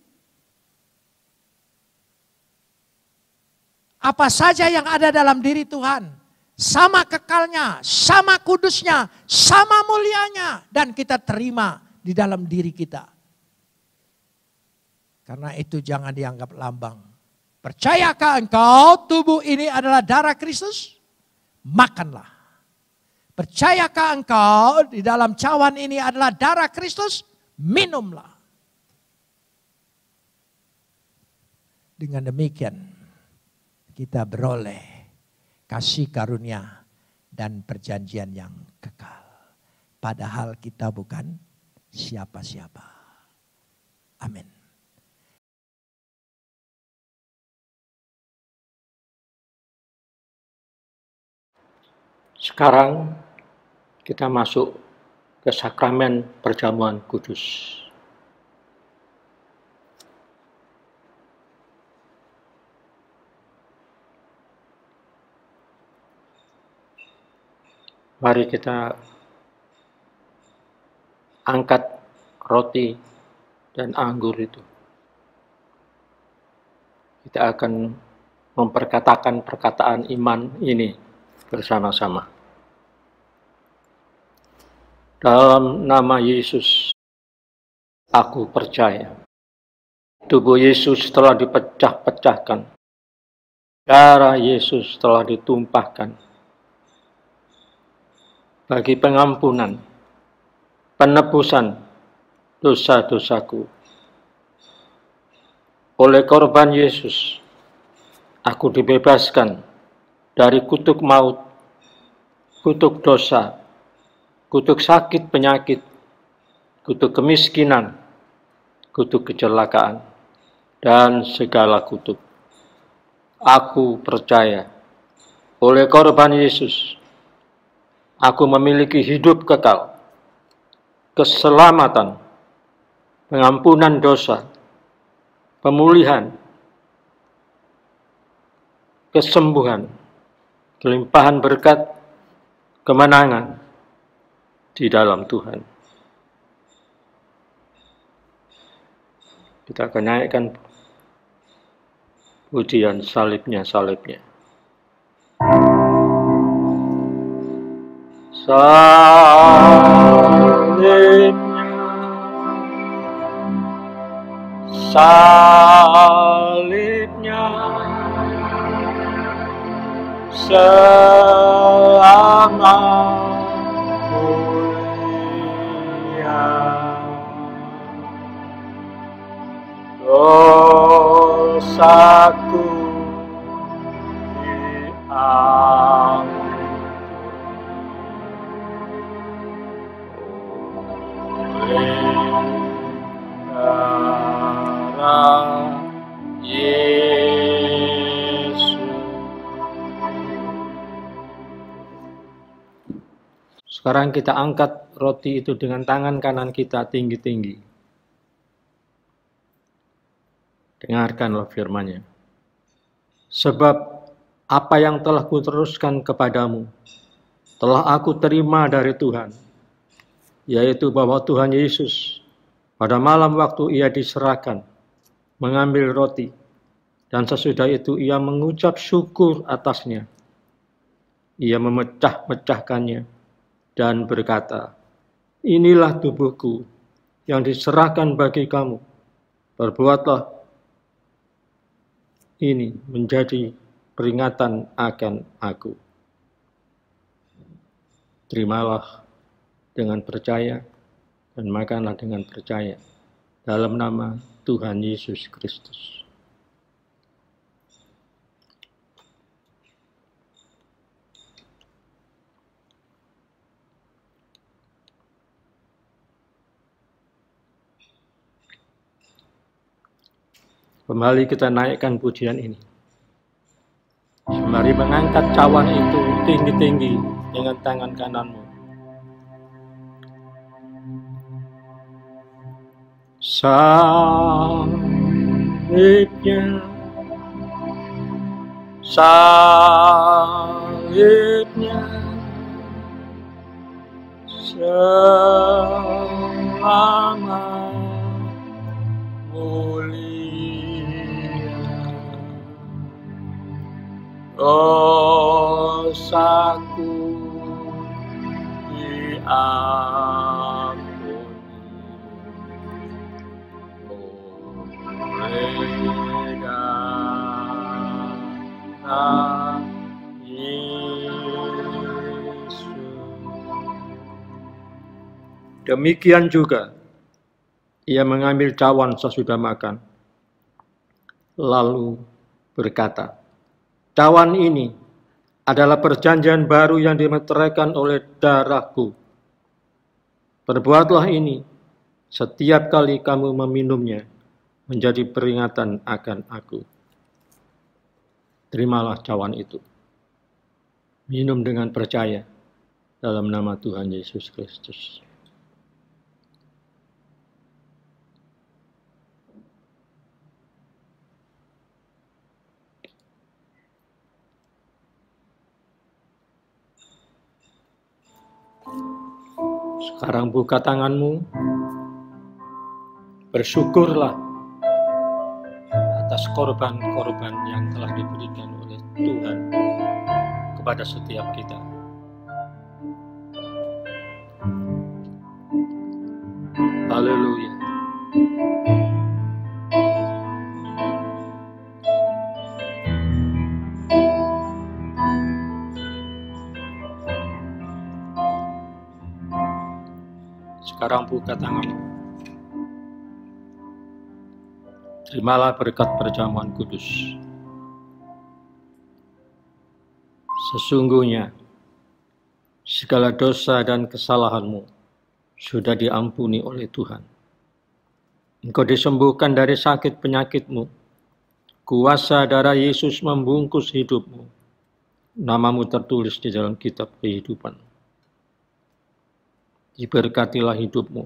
Apa saja yang ada dalam diri Tuhan, sama kekalnya, sama kudusnya, sama mulianya, dan kita terima di dalam diri kita. Karena itu jangan dianggap lambang. Percayakah engkau tubuh ini adalah darah Kristus? Makanlah. Percayakah engkau di dalam cawan ini adalah darah Kristus? Minumlah. Dengan demikian kita beroleh kasih karunia dan perjanjian yang kekal. Padahal kita bukan siapa-siapa. Amin. Sekarang kita masuk ke sakramen perjamuan kudus. Mari kita angkat roti dan anggur itu. Kita akan memperkatakan perkataan iman ini bersama-sama. Dalam nama Yesus, aku percaya. Tubuh Yesus telah dipecah-pecahkan. Darah Yesus telah ditumpahkan bagi pengampunan, penebusan dosa-dosaku. Oleh korban Yesus, aku dibebaskan dari kutuk maut, kutuk dosa, kutuk sakit penyakit, kutuk kemiskinan, kutuk kecelakaan, dan segala kutuk. Aku percaya, oleh korban Yesus, aku memiliki hidup kekal, keselamatan, pengampunan dosa, pemulihan, kesembuhan, kelimpahan berkat, kemenangan di dalam Tuhan. Kita akan naikkan pujian salibnya. Salibnya, salibnya, sangat mulia. Dosaku diampuni oleh darah Yesus. Sekarang kita angkat roti itu dengan tangan kanan kita tinggi-tinggi. Dengarkanlah firman-Nya. Sebab apa yang telah kuteruskan kepadamu, telah aku terima dari Tuhan, yaitu bahwa Tuhan Yesus pada malam waktu ia diserahkan, mengambil roti, dan sesudah itu ia mengucap syukur atasnya. Ia memecah-mecahkannya dan berkata, inilah tubuhku yang diserahkan bagi kamu. Perbuatlah ini menjadi peringatan akan aku. terimalah dengan percaya dan makanlah dengan percaya dalam nama Tuhan Yesus Kristus. Kembali kita naikkan pujian ini. Mari mengangkat cawan itu tinggi-tinggi dengan tangan kananmu. Salibnya, salibnya, selama mulia. Dosaku diampuni oleh darah Yesus. Demikian juga ia mengambil cawan sesudah makan, lalu berkata, "Cawan ini adalah perjanjian baru yang dimeteraikan oleh darahku. Perbuatlah ini setiap kali kamu meminumnya menjadi peringatan akan aku." Terimalah cawan itu. Minum dengan percaya dalam nama Tuhan Yesus Kristus. Sekarang buka tanganmu, bersyukurlah atas korban-korban yang telah diberikan oleh Tuhan kepada setiap kita. Haleluya. Sekarang buka tanganmu. Terimalah berkat perjamuan kudus. Sesungguhnya segala dosa dan kesalahanmu sudah diampuni oleh Tuhan. Engkau disembuhkan dari sakit penyakitmu. Kuasa darah Yesus membungkus hidupmu. Namamu tertulis di dalam kitab kehidupan. Diberkatilah hidupmu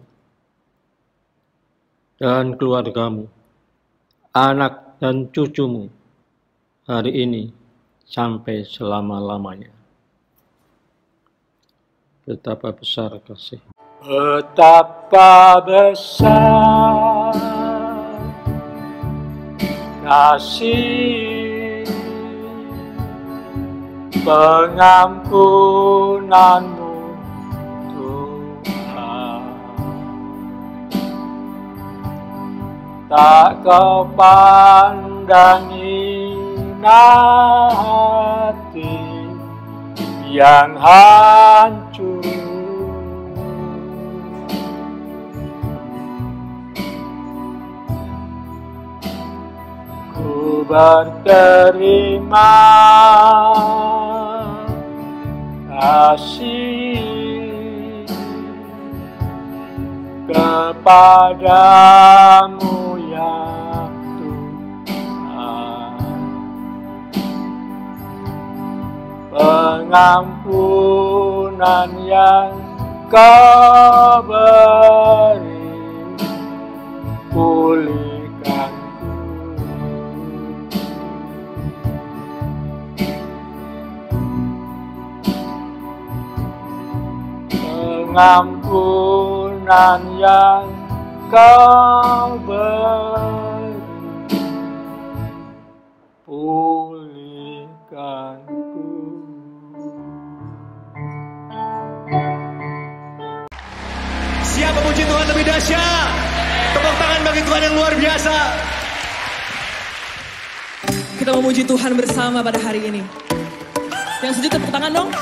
dan keluargamu, anak dan cucumu hari ini sampai selama-lamanya. Betapa besar kasih. Betapa besar kasih pengampunanmu tak kau pandangi hati yang hancur. Ku berterima kasih kepadamu ya Tuhan, pengampunan yang Kau beri, pulihkanku. Pengampunan yang Kau beri, pulihkanku. Siap memuji Tuhan lebih dahsyat. Tepuk tangan bagi Tuhan yang luar biasa. Kita memuji Tuhan bersama pada hari ini. Yang setuju tepuk tangan dong.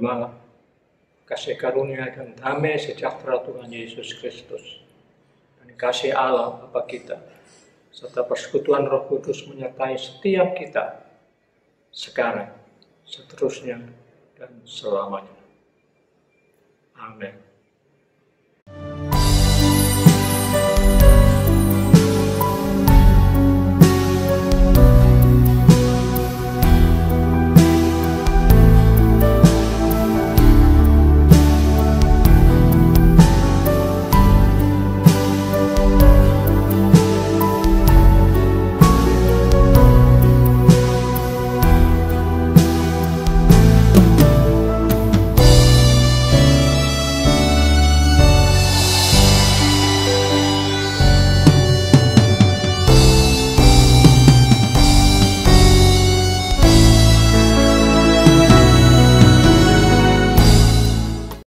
terimalah kasih karunia dan damai sejahtera Tuhan Yesus Kristus, dan kasih Allah Bapa kita, serta persekutuan Roh Kudus menyertai setiap kita, sekarang, seterusnya, dan selamanya. Amin.